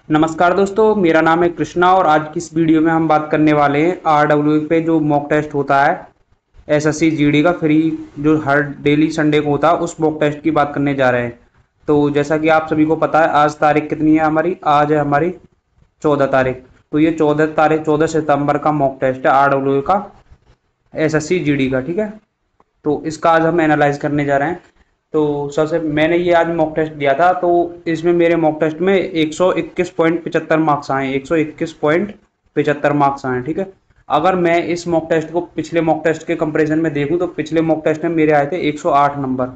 नमस्कार दोस्तों, मेरा नाम है कृष्णा और आज की इस वीडियो में हम बात करने वाले हैं आरडब्ल्यू पे जो मॉक टेस्ट होता है एसएससी जीडी का फ्री, जो हर डेली संडे को होता है उस मॉक टेस्ट की बात करने जा रहे हैं। तो जैसा कि आप सभी को पता है, आज तारीख कितनी है हमारी? आज है हमारी 14 तारीख। तो ये 14 तारीख 14 सितंबर का मॉक टेस्ट है आरडब्ल्यू का, एसएससी जीडी का। ठीक है, तो इसका आज हम एनालाइज करने जा रहे हैं। तो सबसे मैंने ये आज मॉक टेस्ट दिया था, तो इसमें मेरे मॉक टेस्ट में 121.75 मार्क्स आए, 121.75 मार्क्स आए। ठीक है, अगर मैं इस मॉक टेस्ट को पिछले मॉक टेस्ट के कंपैरिजन में देखूं तो पिछले मॉक टेस्ट में मेरे आए थे 108 नंबर।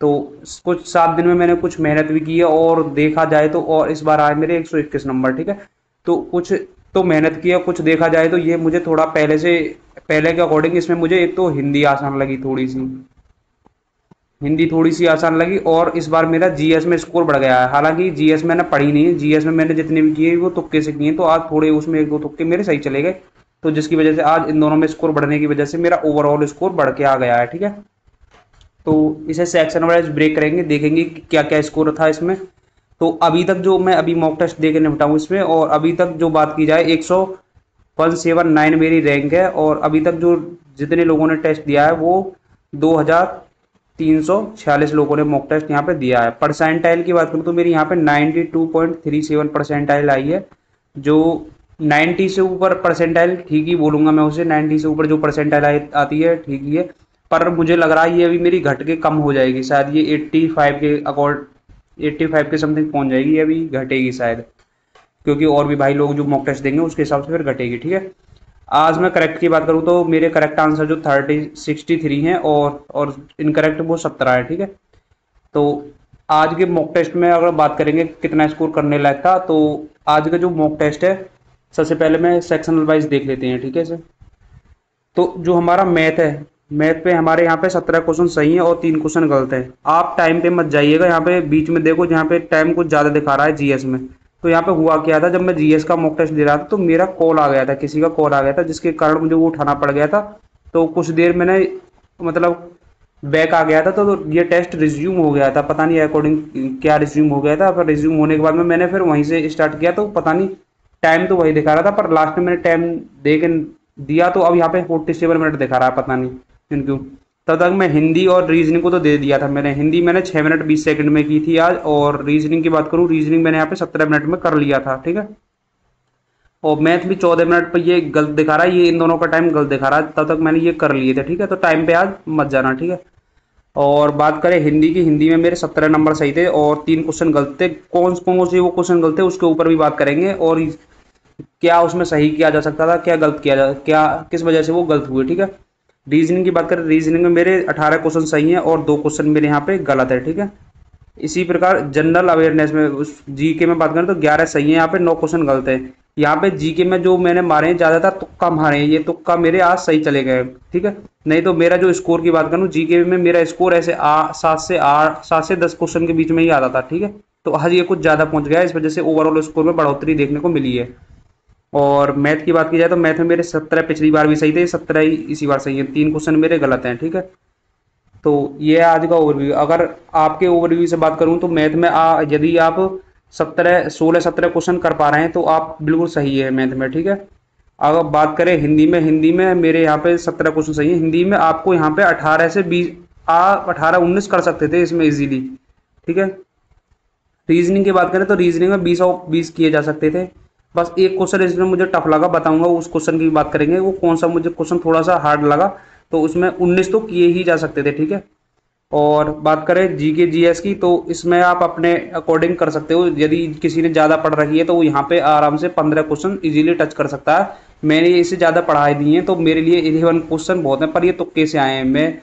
तो कुछ 7 दिन में मैंने कुछ मेहनत भी की है और देखा जाए तो और इस बार आए मेरे 121 नंबर। ठीक है, तो कुछ तो मेहनत की है, कुछ देखा जाए तो ये मुझे थोड़ा पहले के अकॉर्डिंग इसमें मुझे एक तो हिंदी आसान लगी, थोड़ी सी आसान लगी। और इस बार मेरा जीएस में स्कोर बढ़ गया है। हालांकि जीएस मैंने पढ़ी नहीं है, जीएस में मैंने जितने भी किए वो तुक्के से किए, तो आज थोड़े उसमें एक दो तुक्के मेरे सही चले गए। तो जिसकी वजह से आज इन दोनों में स्कोर बढ़ने की वजह से मेरा ओवरऑल स्कोर बढ़ के आ गया है। ठीक है, तो इसे सेक्शन वाइज ब्रेक करेंगे, देखेंगे कि क्या क्या स्कोर था इसमें। तो अभी तक जो मैं अभी मॉक टेस्ट दे के निपटाऊँ इसमें, और अभी तक जो बात की जाए 179 मेरी रैंक है। और अभी तक जो जितने लोगों ने टेस्ट दिया है वो 2346 लोगों ने मॉक टेस्ट यहाँ पे दिया है। परसेंटाइल की बात करूँ तो मेरी यहाँ पे 92.37 परसेंटाइल आई है। जो 90 से ऊपर परसेंटाइल ठीक ही बोलूंगा मैं उसे, 90 से ऊपर जो परसेंटाइल आती है ठीक ही है। पर मुझे लग रहा है ये अभी मेरी घट के कम हो जाएगी, शायद ये 85 के अकॉर्ड 85 के समथिंग पहुंच जाएगी, ये अभी घटेगी शायद, क्योंकि और भी भाई लोग जो मॉक टेस्ट देंगे उसके हिसाब से फिर घटेगी। ठीक है, आज मैं करेक्ट की बात करूँ तो मेरे करेक्ट आंसर जो 63 हैं और इनकरेक्ट वो 17 है। ठीक है, तो आज के मॉक टेस्ट में अगर बात करेंगे कितना स्कोर करने लायक था, तो आज का जो मॉक टेस्ट है सबसे पहले मैं सेक्शनल वाइज देख लेते हैं। ठीक है सर, तो जो हमारा मैथ है, मैथ पे हमारे यहाँ पे 17 क्वेश्चन सही है और 3 क्वेश्चन गलत है। आप टाइम पे मत जाइएगा, यहाँ पे बीच में देखो जहाँ पे टाइम कुछ ज़्यादा दिखा रहा है जीएस में। तो यहाँ पे हुआ क्या था, जब मैं जीएस का मॉक टेस्ट दे रहा था तो मेरा कॉल आ गया था, किसी का कॉल आ गया था जिसके कारण मुझे वो उठाना पड़ गया था। तो कुछ देर मैंने मतलब बैक आ गया था, तो ये टेस्ट रिज्यूम हो गया था, पता नहीं अकॉर्डिंग क्या रिज्यूम हो गया था। पर रिज्यूम होने के बाद में मैंने फिर वहीं से स्टार्ट किया, तो पता नहीं टाइम तो वही दिखा रहा था पर लास्ट में मैंने टाइम दे के दिया तो अब यहाँ पे 47 मिनट दिखा रहा है, पता नहीं क्यों क्यों। तब तक मैं हिंदी और रीजनिंग को तो दे दिया था मैंने। हिंदी मैंने 6 मिनट 20 सेकंड में की थी आज, और रीजनिंग की बात करूँ, रीजनिंग मैंने यहाँ पे 17 मिनट में कर लिया था। ठीक है, और मैथ भी 14 मिनट पर ये गलत दिखा रहा है, ये इन दोनों का टाइम गलत दिखा रहा है, तब तक मैंने ये कर लिए थे। ठीक है, तो टाइम पे आज मत जाना। ठीक है, और बात करें हिंदी की, हिंदी में मेरे 17 नंबर सही थे और 3 क्वेश्चन गलत थे। कौन कौन से वो क्वेश्चन गलत थे उसके ऊपर भी बात करेंगे, और क्या उसमें सही किया जा सकता था, क्या गलत किया जा, क्या किस वजह से वो गलत हुए। ठीक है, रीजनिंग की बात करें, रीजनिंग में मेरे 18 क्वेश्चन सही हैं और 2 क्वेश्चन मेरे यहाँ पे गलत है। ठीक है, इसी प्रकार जनरल अवेयरनेस में उस जीके में बात करें तो 11 सही है, यहाँ पे 9 क्वेश्चन गलत है। यहाँ पे जीके में जो मैंने मारे हैं ज्यादातर तुक्का मारे हैं, ये तुक्का मेरे आज सही चले गए। ठीक है, नहीं तो मेरा जो स्कोर की बात करूँ जीके में मेरा स्कोर ऐसे 7 से 10 क्वेश्चन के बीच में ही आता था। ठीक है, तो आज ये कुछ ज्यादा पहुंच गया, इस वजह से ओवरऑल स्कोर में बढ़ोतरी देखने को मिली है। और मैथ की बात की जाए तो मैथ में मेरे 17 पिछली बार भी सही थे, 17 ही इसी बार सही है, 3 क्वेश्चन मेरे गलत हैं। ठीक है, तो ये है आज का ओवरव्यू। अगर आपके ओवरव्यू से बात करूं तो मैथ में यदि आप 16 17 क्वेश्चन कर पा रहे हैं तो आप बिल्कुल सही है मैथ में। ठीक है, अगर बात करें हिंदी में, हिंदी में मेरे यहाँ पे 17 क्वेश्चन सही है। हिंदी में आपको यहाँ पे 18 से 20 आप 18 19 कर सकते थे इसमें इजीली। ठीक है, रीजनिंग की बात करें तो रीजनिंग में 20 किए जा सकते थे। बस एक क्वेश्चन इसमें मुझे टफ लगा, बताऊंगा उस क्वेश्चन की बात करेंगे, वो कौन सा मुझे क्वेश्चन थोड़ा सा हार्ड लगा। तो उसमें 19 तो किए ही जा सकते थे। ठीक है, और बात करें जीके जीएस की तो इसमें आप अपने अकॉर्डिंग कर सकते हो, यदि किसी ने ज़्यादा पढ़ रखी है तो वो यहाँ पे आराम से 15 क्वेश्चन इजीली टच कर सकता है। मैंने इसे ज़्यादा पढ़ाई दी है तो मेरे लिए 11 क्वेश्चन बहुत है, पर ये तुक्के से आए हैं, मैं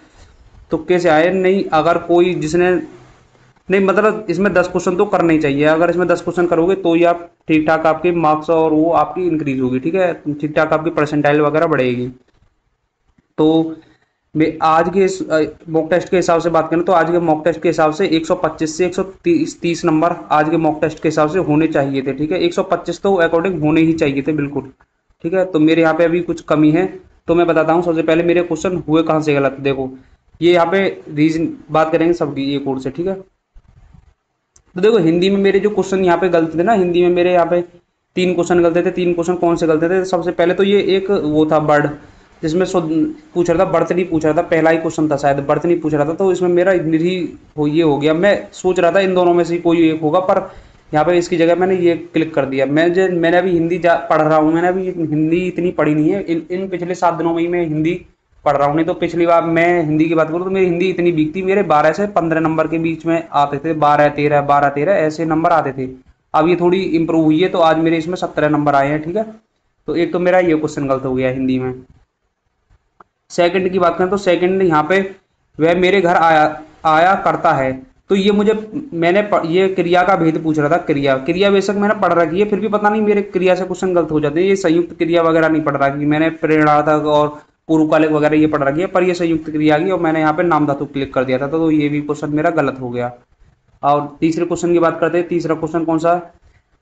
तुक्के से आए नहीं। अगर कोई जिसने नहीं, मतलब इसमें 10 क्वेश्चन तो करने ही चाहिए, अगर इसमें 10 क्वेश्चन करोगे तो ही आप ठीक ठाक आपके मार्क्स और वो आपकी इंक्रीज होगी। ठीक है, ठीक ठाक आपकी परसेंटाइल वगैरह बढ़ेगी। तो मैं आज के इस मॉक टेस्ट के हिसाब से बात करें तो आज के मॉक टेस्ट के हिसाब से 125 से 130 नंबर आज के मॉक टेस्ट के हिसाब से होने चाहिए थे। ठीक है, 125 तो अकॉर्डिंग होने ही चाहिए थे बिल्कुल। ठीक है, तो मेरे यहाँ पे अभी कुछ कमी है, तो मैं बताता हूँ। सबसे पहले मेरे क्वेश्चन हुए कहाँ से गलत, देखो ये यहाँ पे रीजन बात करेंगे सबकी एक और से। ठीक है, तो देखो हिंदी में मेरे जो क्वेश्चन यहाँ पे गलत थे ना, हिंदी में मेरे यहाँ पे 3 क्वेश्चन गलते थे। 3 क्वेश्चन कौन से गलते थे? सबसे पहले तो ये एक वो था बर्ड, जिसमें पूछ रहा था बर्थ नहीं पूछ रहा था, पहला ही क्वेश्चन था शायद, बर्थ नहीं पूछ रहा था, तो इसमें मेरा निरी हो ये हो गया। मैं सोच रहा था इन दोनों में से कोई एक होगा, पर यहाँ पे इसकी जगह मैंने ये क्लिक कर दिया। मैंने अभी हिंदी पढ़ रहा हूँ, मैंने अभी हिंदी इतनी पढ़ी नहीं है, इन पिछले 7 दिनों में ही मैं हिंदी पढ़ रहा हूँ। नहीं तो पिछली बार मैं हिंदी की बात करूँ तो मेरी हिंदी इतनी वीक थी, मेरे 12 से 15 नंबर के बीच में आते थे, 12-13 12-13 ऐसे नंबर आते थे। अब ये थोड़ी इंप्रूव हुई है, तो आज मेरे इसमें 17 नंबर आए हैं, ठीक है। तो एक तो मेरा ये क्वेश्चन गलत हो गया हिंदी में। सेकंड की बात करें तो सेकंड यहाँ पे वह मेरे घर आया आया करता है, तो ये मुझे ये क्रिया का भेद पूछ रहा था। क्रिया क्रिया बेशक मैंने पढ़ रखी है, फिर भी पता नहीं मेरे क्रिया से क्वेश्चन गलत हो जाते हैं। ये संयुक्त क्रिया वगैरह नहीं पढ़ रखी, मैंने प्रेरणार्थक और पूर्वकालिक वगैरह ये पढ़ रखी है, पर ये संयुक्त क्रिया की और मैंने यहाँ पे नाम धातु क्लिक कर दिया था, तो ये भी क्वेश्चन मेरा गलत हो गया। और तीसरे क्वेश्चन की बात करते हैं। तीसरा क्वेश्चन कौन सा?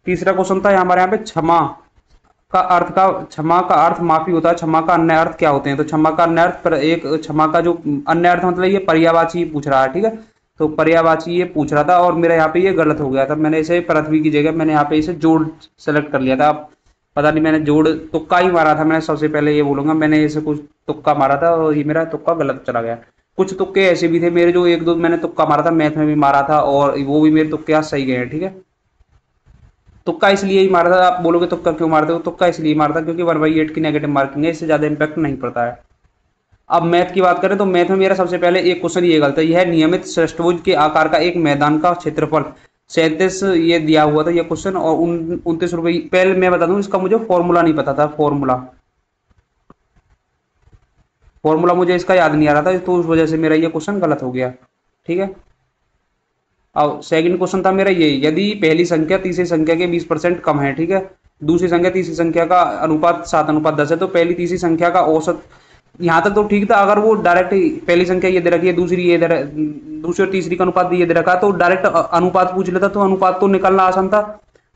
तीसरा क्वेश्चन था हमारे यहाँ पे क्षमा का अर्थ माफी होता है, क्षमा का अन्य अर्थ क्या होते हैं? तो क्षमा का अन्य अर्थ पर एक क्षमा का जो अन्य अर्थ मतलब ये पर्यायवाची पूछ रहा है, ठीक है। तो पर्यायवाची ये पूछ रहा था और मेरा यहाँ पे ये गलत हो गया था। मैंने इसे पृथ्वी की जगह मैंने यहाँ पे इसे जोड़ सेलेक्ट कर लिया था। अब पता नहीं मैंने जोड़ तुक्का ही मारा था, मैंने सबसे पहले ये बोलूंगा, मैंने इसे कुछ तुक्का मारा था और ये मेरा तुक्का गलत चला गया। कुछ तुक्के ऐसे भी थे मेरे जो एक दो मैंने तुक्का मारा था, मैथ में भी मारा था और वो भी मेरे तुक्के आज सही गए हैं, ठीक है। तुक्का इसलिए ही मारा था, आप बोलोगे तुक्का क्यों मारते हो? तुक्का इसलिए मारता क्योंकि 1/8 की नेगेटिव मार्किंग है, इससे ज्यादा इंपैक्ट नहीं पड़ता है। अब मैथ की बात करें तो मैथ में मेरा सबसे पहले एक क्वेश्चन ये गलत है। यह नियमित षष्ठभुज के आकार का एक मैदान का क्षेत्रफल 37 ये दिया हुआ था ये क्वेश्चन, और 29 रुपये। पहले मैं बता दूं इसका मुझे फॉर्मूला नहीं पता था, फॉर्मूला फॉर्मूला मुझे इसका याद नहीं आ रहा था, तो उस वजह से मेरा ये क्वेश्चन गलत हो गया, ठीक है। अब सेकंड क्वेश्चन था मेरा ये, यदि पहली संख्या तीसरी संख्या के 20% कम है, ठीक है, दूसरी संख्या तीसरी संख्या का अनुपात 7:10 है, तो पहली तीसरी संख्या का औसत, यहाँ तक तो ठीक था। अगर वो डायरेक्ट पहली संख्या ये दे रखी है, दूसरी और तीसरी का अनुपात ये दे रखा, तो डायरेक्ट अनुपात पूछ लेता तो अनुपात तो निकलना आसान था।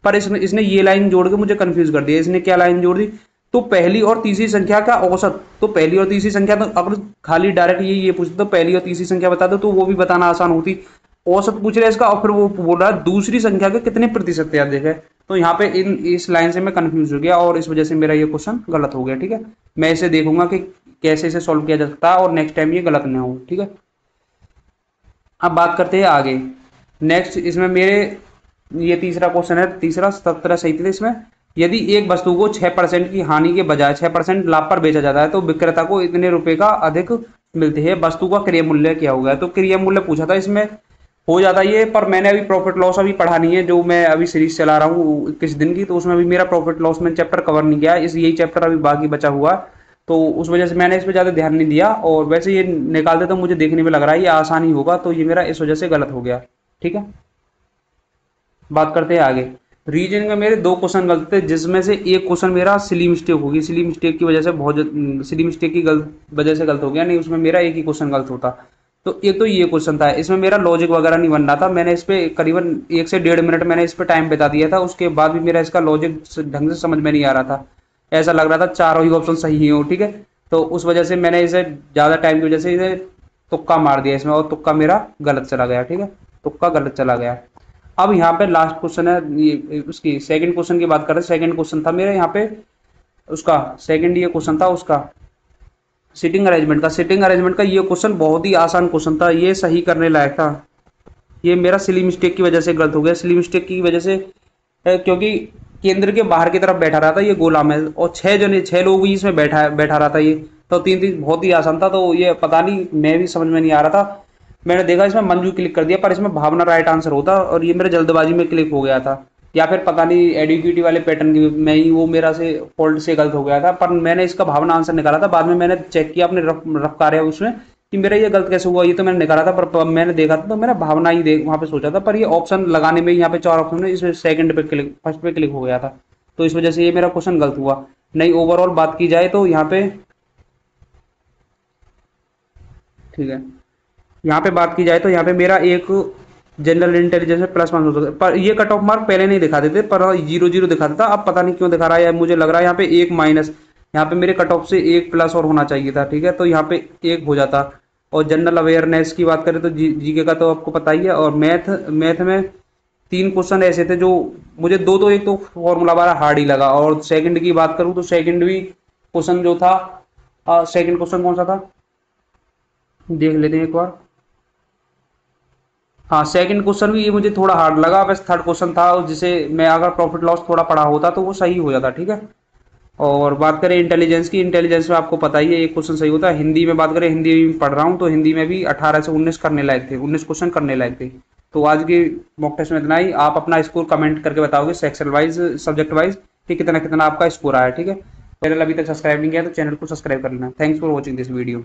पर इसने ये लाइन जोड़ के मुझे कंफ्यूज कर दिया। इसने क्या लाइन जोड़ दी? तो पहली और तीसरी संख्या का औसत, तो पहली और तीसरी संख्या, तो अगर खाली डायरेक्ट ये पूछते तो पहली और तीसरी संख्या बता दो तो वो भी बताना आसान होती। औसत पूछ रहा है इसका, और फिर वो बोल रहा है दूसरी संख्या के कितने प्रतिशत है देखे। तो यहाँ पे इस लाइन से मैं कंफ्यूज हो गया और इस वजह से मेरा ये क्वेश्चन गलत हो गया, ठीक है। मैं इसे देखूंगा कि कैसे इसे सॉल्व किया जा सकता है और नेक्स्ट टाइम ये गलत ना हो, ठीक है। अब बात करते हैं आगे। नेक्स्ट इसमें मेरे ये तीसरा क्वेश्चन है, तीसरा 17 सही थे इसमें। यदि एक वस्तु को 6% की हानि के बजाय 6% लाभ पर बेचा जाता है तो विक्रेता को इतने रुपए का अधिक मिलते हैं, वस्तु का क्रय मूल्य क्या होगा? तो क्रय मूल्य पूछा था, इसमें हो जाता ये, पर मैंने अभी प्रॉफिट लॉस अभी पढ़ा नहीं है, जो मैं अभी सीरीज चला रहा हूँ किस दिन की, तो उसमें अभी मेरा प्रॉफिट लॉस में चैप्टर कवर नहीं किया, इस यही चैप्टर अभी बाकी बचा हुआ, तो उस वजह से मैंने इस पर ज़्यादा ध्यान नहीं दिया। और वैसे ये निकालते तो मुझे देखने में लग रहा है ये आसान ही होगा, तो ये मेरा इस वजह से गलत हो गया, ठीक है। बात करते हैं आगे। रीजनिंग में मेरे 2 क्वेश्चन गलत थे, जिसमें से एक क्वेश्चन मेरा सिली मिस्टेक होगी, सिली मिस्टेक की वजह से सिली मिस्टेक की वजह से गलत हो गया, नहीं उसमें मेरा एक ही क्वेश्चन गलत होता। तो एक तो ये क्वेश्चन था, इसमें मेरा लॉजिक वगैरह नहीं बन रहा था, मैंने इस पे करीबन 1 से 1.5 मिनट मैंने इस पे टाइम बिता दिया था, उसके बाद भी मेरा इसका लॉजिक ढंग से समझ में नहीं आ रहा था। ऐसा लग रहा था चारों ही ऑप्शन सही ही हो, ठीक है। तो उस वजह से मैंने इसे ज़्यादा टाइम की वजह से इसे तुक्का मार दिया इसमें, और तुक्का मेरा गलत चला गया, ठीक है, तुक्का गलत चला गया। अब यहाँ पे लास्ट क्वेश्चन है, ये उसकी सेकंड क्वेश्चन की बात करें। सेकंड क्वेश्चन था मेरे यहाँ पे उसका, सेकंड ये क्वेश्चन था उसका सिटिंग अरेंजमेंट का। सिटिंग अरेंजमेंट का ये क्वेश्चन बहुत ही आसान क्वेश्चन था, ये सही करने लायक था। ये मेरा सिली मिस्टेक की वजह से गलत हो गया, सिली मिस्टेक की वजह से क्योंकि केंद्र के बाहर की तरफ बैठा रहा था ये गोला में, और 6 लोग ही इसमें बैठा रहा था ये, तो तीन तीन बहुत ही आसान था। तो ये पता नहीं, मैं भी समझ में नहीं आ रहा था। मैंने देखा इसमें मंजू क्लिक कर दिया, पर इसमें भावना राइट आंसर होता, और ये मेरे जल्दबाजी में क्लिक हो गया था, या फिर पता नहीं एडिक्यूटी वाले पैटर्न की में ही वो मेरा से फॉल्ट से गलत हो गया था। पर मैंने इसका भावना आंसर निकाला था, बाद में मैंने चेक किया अपने रफ कार्य उसमें कि मेरा ये गलत कैसे हुआ, ये तो मैंने निकाला था, पर मैंने देखा था तो मेरा भावना ही देख वहाँ पे सोचा था, पर ये ऑप्शन लगाने में यहाँ पे 4 ऑप्शन है, इसमें सेकंड पे क्लिक, फर्स्ट पे क्लिक हो गया था, तो इस वजह से ये मेरा क्वेश्चन गलत हुआ। नहीं ओवरऑल बात की जाए तो यहाँ पे, ठीक है, यहाँ पे बात की जाए तो यहाँ पे मेरा एक जनरल इंटेलिजेंस में +1 हो सकता है, पर ये कट ऑफ मार्क पहले नहीं दिखा देते, पर 0-0 दिखाता था, अब पता नहीं क्यों दिखा रहा है, मुझे लग रहा है यहाँ पे 1 माइनस, यहाँ पे मेरे कट ऑफ से 1 प्लस और होना चाहिए था, ठीक है, तो यहाँ पे 1 हो जाता। और जनरल अवेयरनेस की बात करें तो जीके का तो आपको पता ही है, और मैथ में तीन क्वेश्चन ऐसे थे जो मुझे दो तो, एक तो फॉर्मूला वाला हार्ड ही लगा, और सेकंड की बात करूं तो सेकंड भी क्वेश्चन जो था, सेकंड क्वेश्चन कौन सा था देख लेते हैं एक बार। हाँ, सेकंड क्वेश्चन भी ये मुझे थोड़ा हार्ड लगा, बस थर्ड क्वेश्चन था जिसे मैं अगर प्रॉफिट लॉस थोड़ा पढ़ा होता तो वो सही हो जाता, ठीक है। और बात करें इंटेलिजेंस की, इंटेलिजेंस में आपको पता ही है एक क्वेश्चन सही होता है। हिंदी में बात करें, हिंदी में पढ़ रहा हूँ तो हिंदी में भी 18 से 19 करने लायक थे, 19 क्वेश्चन करने लायक थे। तो आज की मॉक टेस्ट में इतना ही। आप अपना स्कोर कमेंट करके बताओगे सेक्शन वाइज, सब्जेक्ट वाइज, कि कितना कितना आपका स्कोर आया, ठीक है। चैनल अभी तक सब्सक्राइब नहीं किया तो चैनल को सब्सक्राइब कर लेना। Thanks for watching this video.